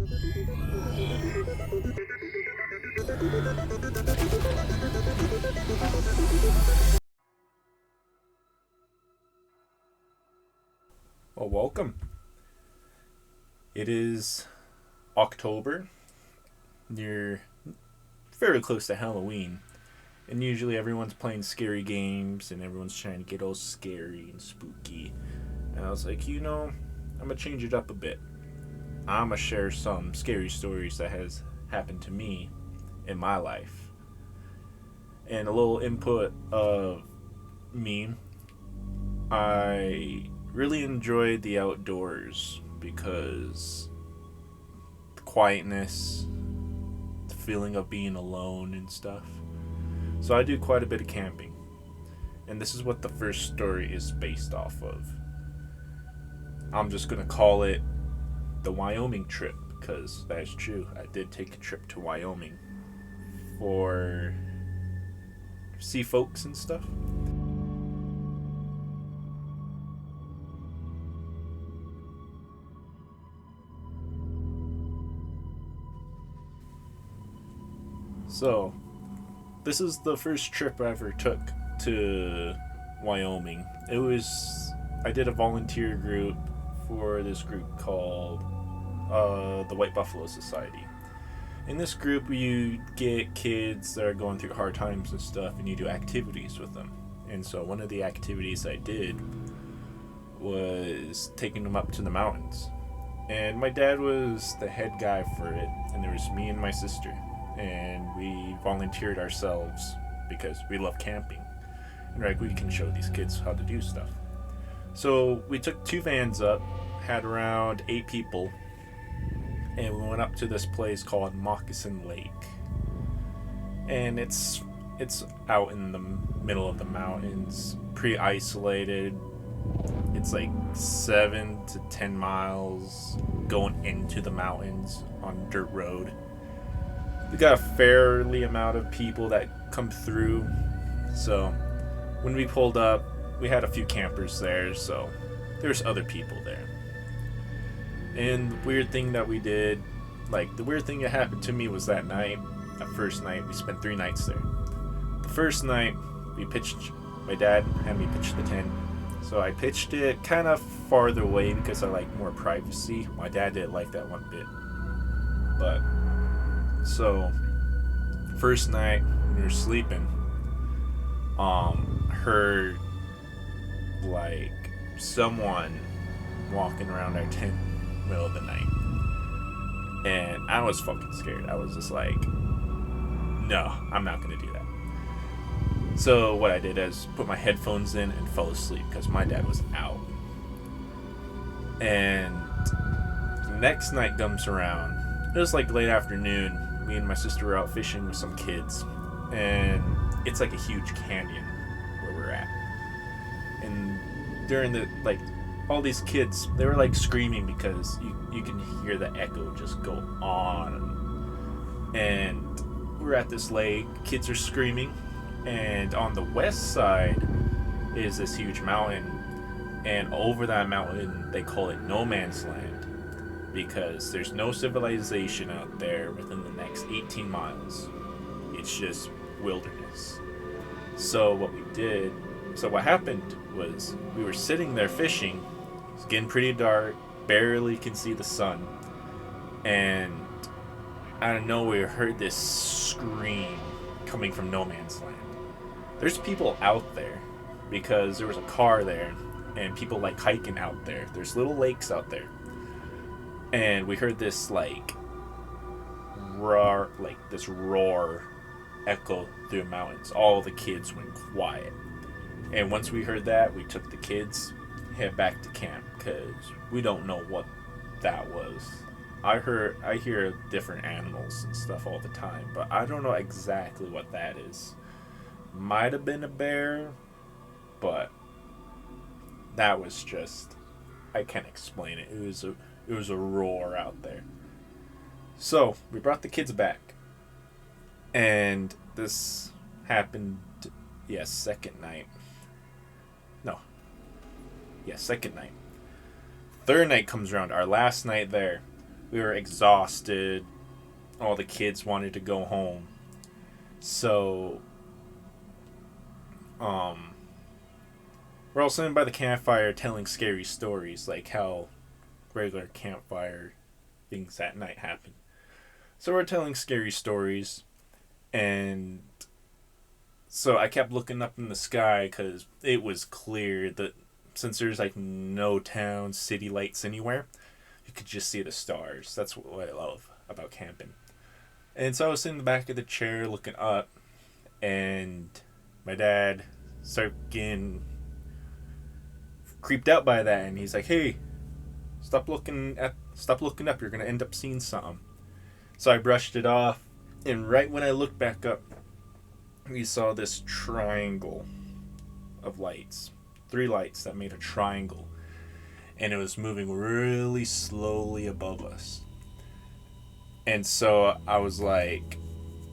Well, welcome. It is October. You're fairly close to Halloween. And usually everyone's playing scary games and everyone's trying to get all scary and spooky. And I was like, I'm going to change it up a bit. I'm going to share some scary stories that has happened to me in my life. And a little input of me. I really enjoyed the outdoors because the quietness, the feeling of being alone and stuff. So I do quite a bit of camping. And this is what the first story is based off of. I'm just going to call it the Wyoming trip because that is true. I did take a trip to Wyoming for see folks and stuff. So, this is the first trip I ever took to Wyoming. I did a volunteer group for this group called the White Buffalo Society. In this group, you get kids that are going through hard times and stuff, and you do activities with them. And so one of the activities I did was taking them up to the mountains. And my dad was the head guy for it, and there was me and my sister. And we volunteered ourselves because we love camping. And we can show these kids how to do stuff. So we took 2 vans up, had around 8 people, and we went up to this place called Moccasin Lake. And it's out in the middle of the mountains, pretty isolated. It's like 7 to 10 miles going into the mountains on a dirt road. We got a fairly amount of people that come through. So when we pulled up, we had a few campers there, so there's other people there. And the weird thing that we did, the weird thing that happened to me was that first night, we spent 3 nights there. The first night, my dad had me pitch the tent. So I pitched it kind of farther away because I like more privacy. My dad didn't like that one bit. So, first night when we were sleeping, heard someone walking around our tent in the middle of the night. And I was fucking scared. I was just like, no, I'm not going to do that. So what I did is put my headphones in and fell asleep because my dad was out. And the next night comes around. It was late afternoon. Me and my sister were out fishing with some kids, and it's a huge canyon where we're at. And during all these kids, they were screaming because you can hear the echo just go on. And we're at this lake, kids are screaming, and on the west side is this huge mountain, and over that mountain they call it No Man's Land. Because there's no civilization out there within the next 18 miles. It's just wilderness. So what happened was we were sitting there fishing. It's getting pretty dark, barely can see the sun. And out of nowhere, heard this scream coming from No Man's Land. There's people out there because there was a car there and people hiking out there. There's little lakes out there. And we heard this roar echo through the mountains. All the kids went quiet. And once we heard that, we took the kids, head back to camp because we don't know what that was. I hear different animals and stuff all the time, but I don't know exactly what that is. Might have been a bear, but that was just, I can't explain it. It was a roar out there. So, we brought the kids back. And this happened, second night. Second night. Third night comes around, our last night there. We were exhausted. All the kids wanted to go home. So, um, we're all sitting by the campfire telling scary stories, like how regular campfire things at night happen. So we're telling scary stories, and so I kept looking up in the sky because it was clear that since there's like no town, city lights anywhere, you could just see the stars. That's what I love about camping. And so I was sitting in the back of the chair looking up, and my dad started getting creeped out by that, and he's like, "Hey, stop looking up. You're gonna end up seeing something." So I brushed it off, and right when I looked back up, we saw this triangle of lights, 3 lights that made a triangle, and it was moving really slowly above us. And so I was like,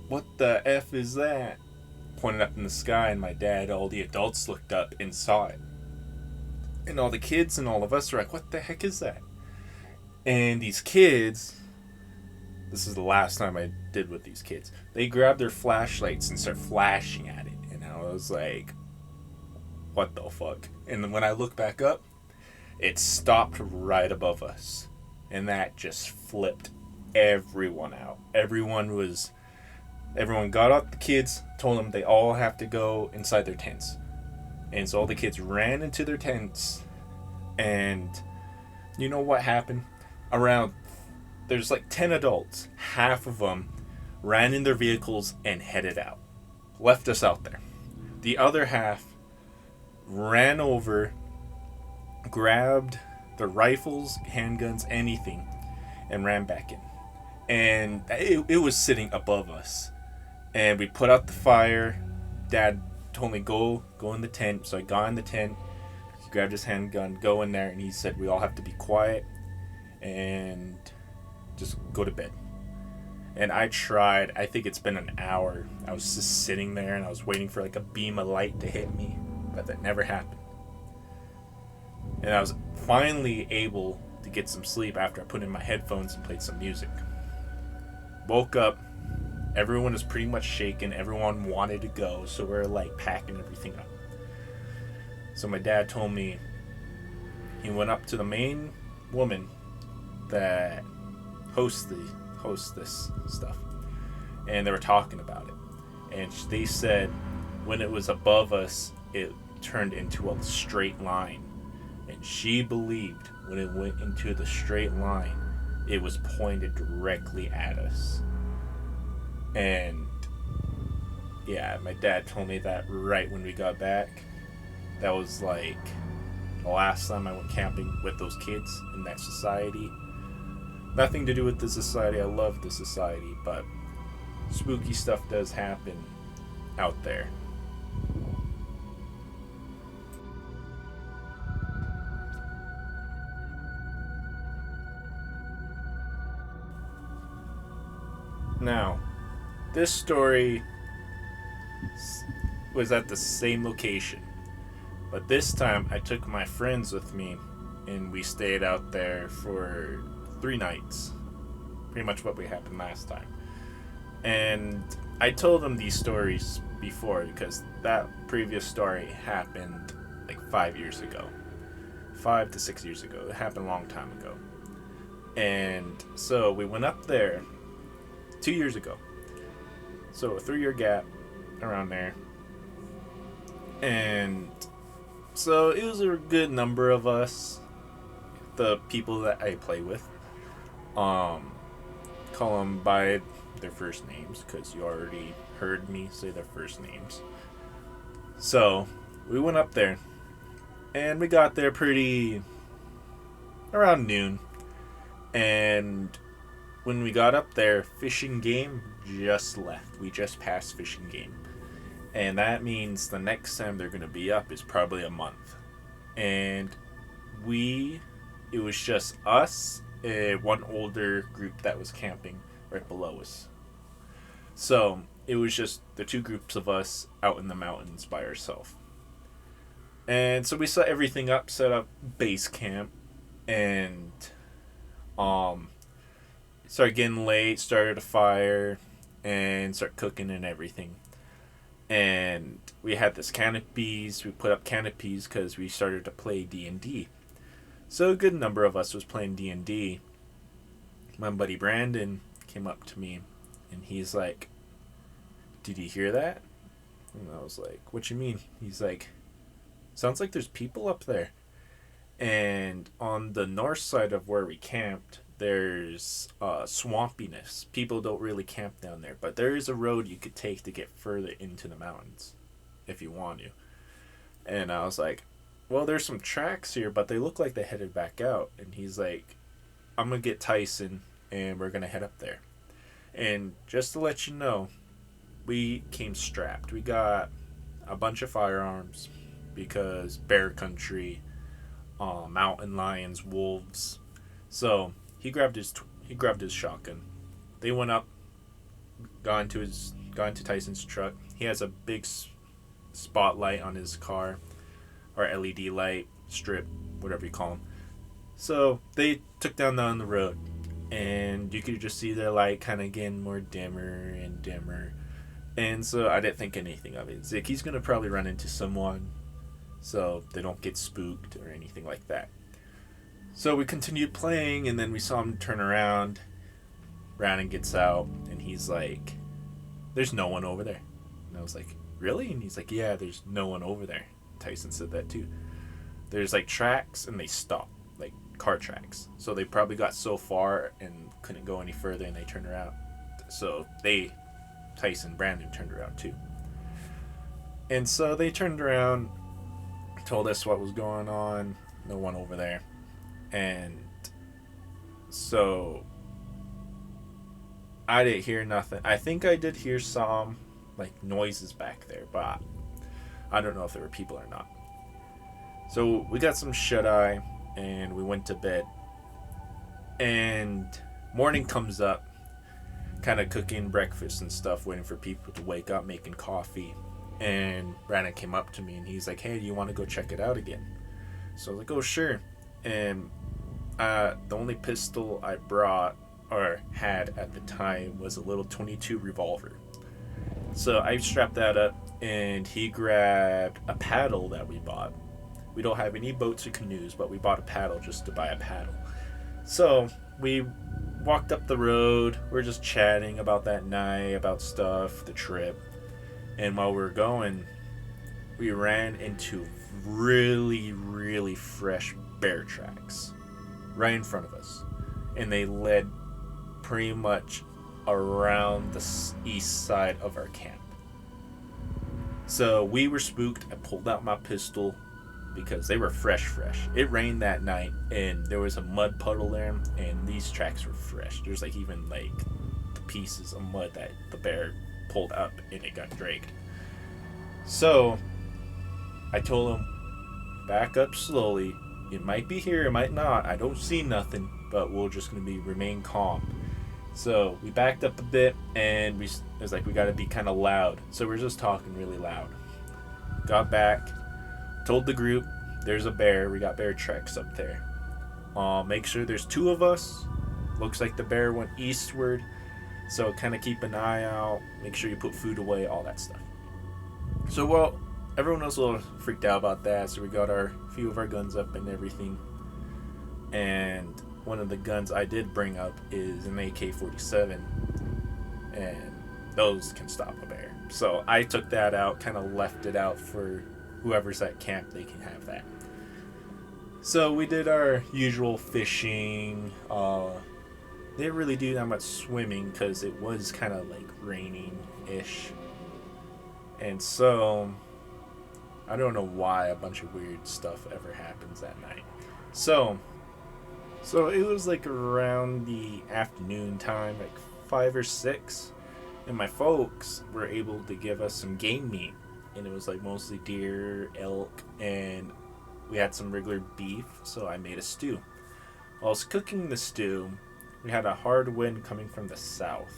"What the F is that?" Pointed up in the sky, and my dad, all the adults looked up and saw it. And all the kids and all of us were like, "What the heck is that?" And these kids, this is the last time I did with these kids, they grabbed their flashlights and started flashing at it. And I was like, "What the fuck?" And then when I look back up, it stopped right above us. And that just flipped everyone out. Everyone got out, the kids, told them they all have to go inside their tents. And so all the kids ran into their tents. And you know what happened? There's like 10 adults. Half of them ran in their vehicles and headed out. Left us out there. The other half ran over, grabbed the rifles, handguns, anything, and ran back in. And it was sitting above us. And we put out the fire. Dad told me, go in the tent. So I got in the tent. He grabbed his handgun, go in there, and he said we all have to be quiet and just go to bed. And I tried. I think it's been an hour. I was just sitting there and I was waiting for like a beam of light to hit me, but that never happened. And I was finally able to get some sleep after I put in my headphones and played some music. Woke up. Everyone was pretty much shaken. Everyone wanted to go, so we're like packing everything up. So my dad told me he went up to the main woman that hosts this stuff, and they were talking about it. And they said when it was above us, it turned into a straight line. And she believed when it went into the straight line, it was pointed directly at us. And yeah, my dad told me that right when we got back. That was like the last time I went camping with those kids in that society. Nothing to do with the society. I love the society, but spooky stuff does happen out there. Now, this story was at the same location, but this time I took my friends with me and we stayed out there for 3 nights. Pretty much what we happened last time. And I told them these stories before because that previous story happened like 5 years ago. 5 to 6 years ago. It happened a long time ago. And so we went up there 2 years ago. So a 3-year gap around there. And so it was a good number of us, the people that I play with. Call them by their first names because you already heard me say their first names. So we went up there and we got there pretty around noon. And when we got up there, fishing game just left. We just passed fishing game. And that means the next time they're going to be up is probably a month. And it was just us, one older group that was camping right below us. So it was just the 2 groups of us out in the mountains by ourselves. And so we set everything up, set up base camp, and Started getting late, started a fire, and started cooking and everything. And we had this canopies. We put up canopies because we started to play D&D. So a good number of us was playing D&D. My buddy Brandon came up to me, and he's like, "Did you hear that?" And I was like, "What you mean?" He's like, "Sounds like there's people up there." And on the north side of where we camped, there's swampiness. People don't really camp down there, but there is a road you could take to get further into the mountains if you want to. And I was like, "Well, there's some tracks here, but they look like they headed back out." And he's like, "I'm gonna get Tyson and we're gonna head up there." And just to let you know, we came strapped. We got a bunch of firearms because bear country, mountain lions, wolves. So he grabbed his shotgun. They went up, got into Tyson's truck. He has a big spotlight on his car, or LED light strip, whatever you call them. So they took down the road, and you could just see their light kind of getting more dimmer and dimmer. And so I didn't think anything of it. It's like he's gonna probably run into someone, so they don't get spooked or anything like that. So we continued playing, and then we saw him turn around. Brandon gets out, and he's like, "There's no one over there." And I was like, "Really?" And he's like, "Yeah, there's no one over there." Tyson said that too. There's like tracks, and they stop, like car tracks. So they probably got so far and couldn't go any further, and they turned around. So Brandon turned around too. And so they turned around, told us what was going on. No one over there. And so I didn't hear nothing. I think I did hear some like noises back there, but I don't know if there were people or not. So we got some shut-eye and we went to bed. And morning comes up, kind of cooking breakfast and stuff, waiting for people to wake up, making coffee. And Brandon came up to me and he's like, "Hey, do you want to go check it out again?" So I was like, "Oh, sure." And the only pistol I brought or had at the time was a little 22 revolver. So I strapped that up, and he grabbed a paddle that we bought. We don't have any boats or canoes, but we bought a paddle just to buy a paddle. So we walked up the road. We're just chatting about that night, about stuff, the trip. And while we were going, we ran into really, really fresh bear tracks right in front of us. And they led pretty much around the east side of our camp. So we were spooked. I pulled out my pistol because they were fresh. It rained that night, and there was a mud puddle there, and these tracks were fresh. There's like even like the pieces of mud that the bear pulled up, and it got dragged. So I told him, "Back up slowly. It might be here, it might not. I don't see nothing, but we're just gonna remain calm." So we backed up a bit, and it was like we gotta be kind of loud. So we're just talking really loud. Got back, told the group, "There's a bear. We got bear tracks up there. Make sure there's two of us. Looks like the bear went eastward. So kind of keep an eye out. Make sure you put food away, all that stuff." So well, everyone was a little freaked out about that. So we got a few of our guns up and everything. And one of the guns I did bring up is an AK-47, and those can stop a bear. So I took that out, kind of left it out for whoever's at camp. They can have that. So we did our usual fishing. Didn't really do that much swimming because it was kind of like raining-ish. And so I don't know why a bunch of weird stuff ever happens that night. So it was like around the afternoon time, like 5 or 6, and my folks were able to give us some game meat, and it was like mostly deer, elk, and we had some regular beef. So I made a stew. While I was cooking the stew, we had a hard wind coming from the south,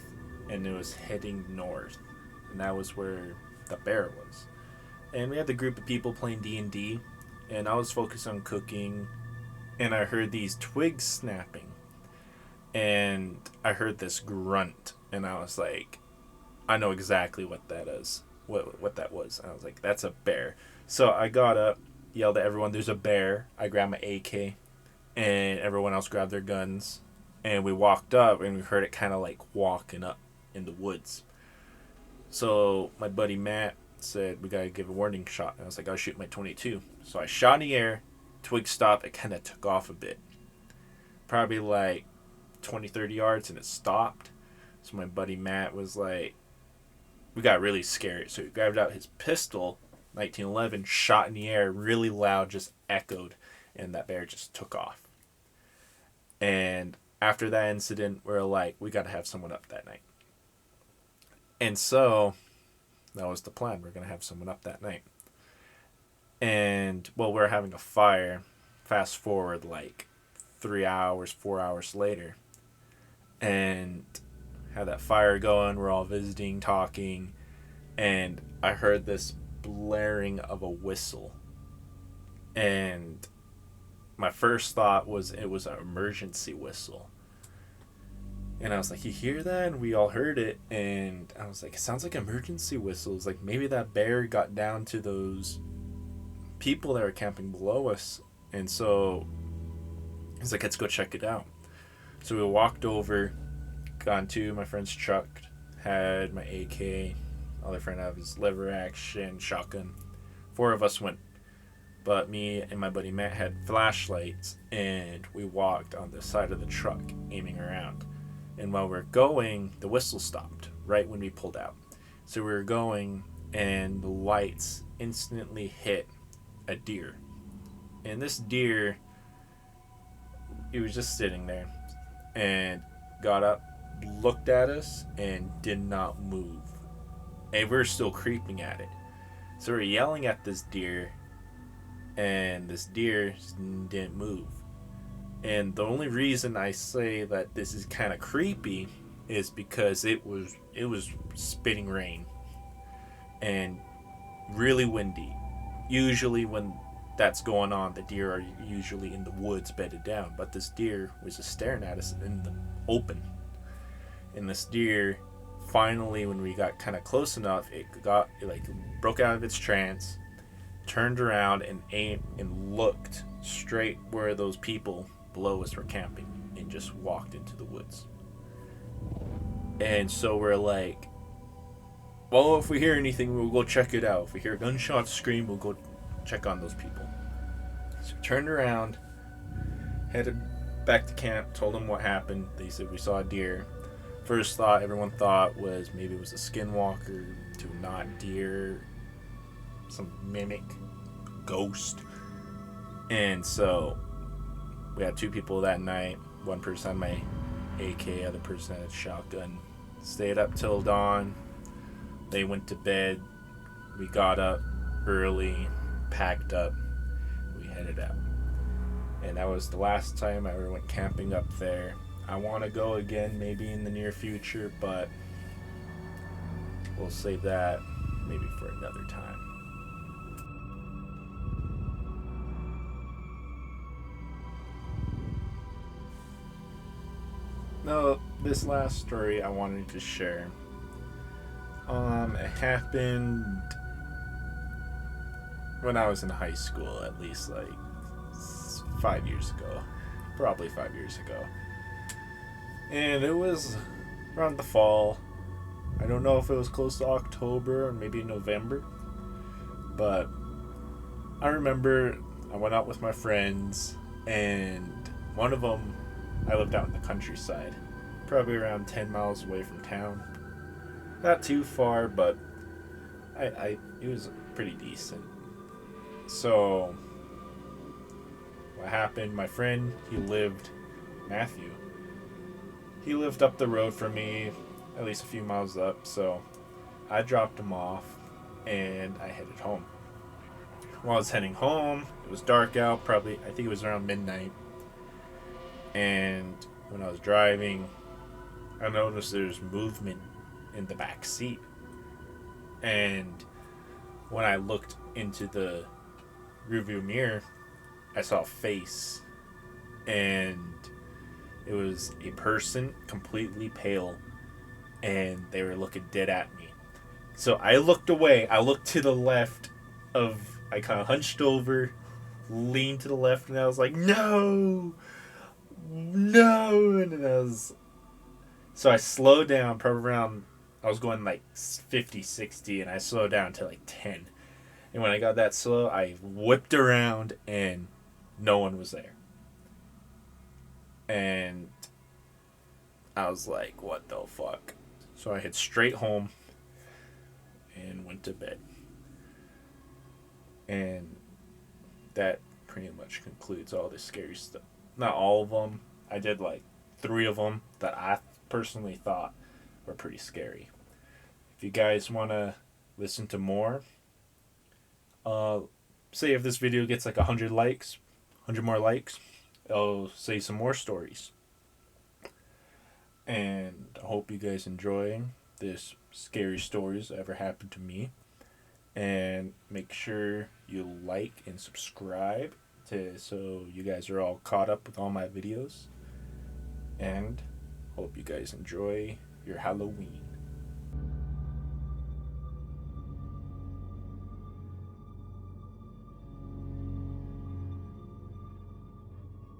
and it was heading north, and that was where the bear was. And we had the group of people playing D&D, and I was focused on cooking, and I heard these twigs snapping. And I heard this grunt, and I was like, I know exactly what that is. What that was. And I was like, that's a bear. So I got up, yelled at everyone, there's a bear. I grabbed my AK, and everyone else grabbed their guns. And we walked up, and we heard it kind of like walking up in the woods. So my buddy Matt said, we gotta give a warning shot. And I was like, I'll shoot my 22. So I shot in the air, twig stopped, it kind of took off a bit. Probably like 20, 30 yards, and it stopped. So my buddy Matt was like, we got really scared. So he grabbed out his pistol, 1911, shot in the air, really loud, just echoed, and that bear just took off. And after that incident, we're like, we got to have someone up that night. And so that was the plan. We're going to have someone up that night. And, well, we're having a fire. Fast forward like 3 hours, 4 hours later. And had that fire going. We're all visiting, talking. And I heard this blaring of a whistle. And my first thought was it was an emergency whistle. And I was like, you hear that? And we all heard it. And I was like, it sounds like emergency whistles. Like maybe that bear got down to those people that were camping below us. And so he's like, let's go check it out. So we walked over, got into my friend's truck, had my AK, other friend had his lever action, shotgun. 4 of us went. But me and my buddy Matt had flashlights, and we walked on the side of the truck, aiming around. And while we're going, the whistle stopped right when we pulled out. So we were going, and the lights instantly hit a deer. And this deer, he was just sitting there, and got up, looked at us, and did not move. And we were still creeping at it. So we're yelling at this deer, and this deer didn't move. And the only reason I say that this is kind of creepy is because it was spitting rain and really windy. Usually when that's going on, the deer are usually in the woods bedded down, but this deer was just staring at us in the open. And this deer, finally, when we got kind of close enough, it broke out of its trance, turned around and aimed and looked straight where those people below us were camping, and just walked into the woods. And so we're like, well, if we hear anything, we'll go check it out. If we hear a gunshot scream, we'll go check on those people. So we turned around, headed back to camp, told them what happened. They said we saw a deer. First thought everyone thought was maybe it was a skinwalker, to not deer, some mimic, ghost. And so we had 2 people that night. One person had my AK, other person had a shotgun. Stayed up till dawn. They went to bed. We got up early, packed up. We headed out. And that was the last time I ever went camping up there. I want to go again maybe in the near future, but we'll save that maybe for another time. No, this last story I wanted to share. It happened when I was in high school, at least like 5 years ago. Probably 5 years ago. And it was around the fall. I don't know if it was close to October or maybe November. But I remember I went out with my friends, and one of them, I lived out in the countryside, probably around 10 miles away from town. Not too far, but it was pretty decent. So what happened, my friend, Matthew, he lived up the road from me, at least a few miles up, so I dropped him off and I headed home. While I was heading home, it was dark out, probably, I think it was around midnight. And when I was driving, I noticed there's movement in the back seat. And when I looked into the rearview mirror, I saw a face. And It was a person completely pale, and they were looking dead at me. So I looked away. I looked to the left of. I kind of hunched over, leaned to the left, and I was like, "No, no!" And then I was. So I slowed down, probably around. I was going like 50, 60, and I slowed down to like 10. And when I got that slow, I whipped around, and no one was there. And I was like, "What the fuck?" So I hit straight home and went to bed. And that pretty much concludes all this scary stuff. Not all of them. I did like 3 of them that I personally thought were pretty scary. If you guys want to listen to more, uh, say if this video gets like 100 likes, 100 more likes, I'll say some more stories. And I hope you guys enjoy this scary stories that ever happened to me. And make sure you like and subscribe so you guys are all caught up with all my videos. And hope you guys enjoy your Halloween.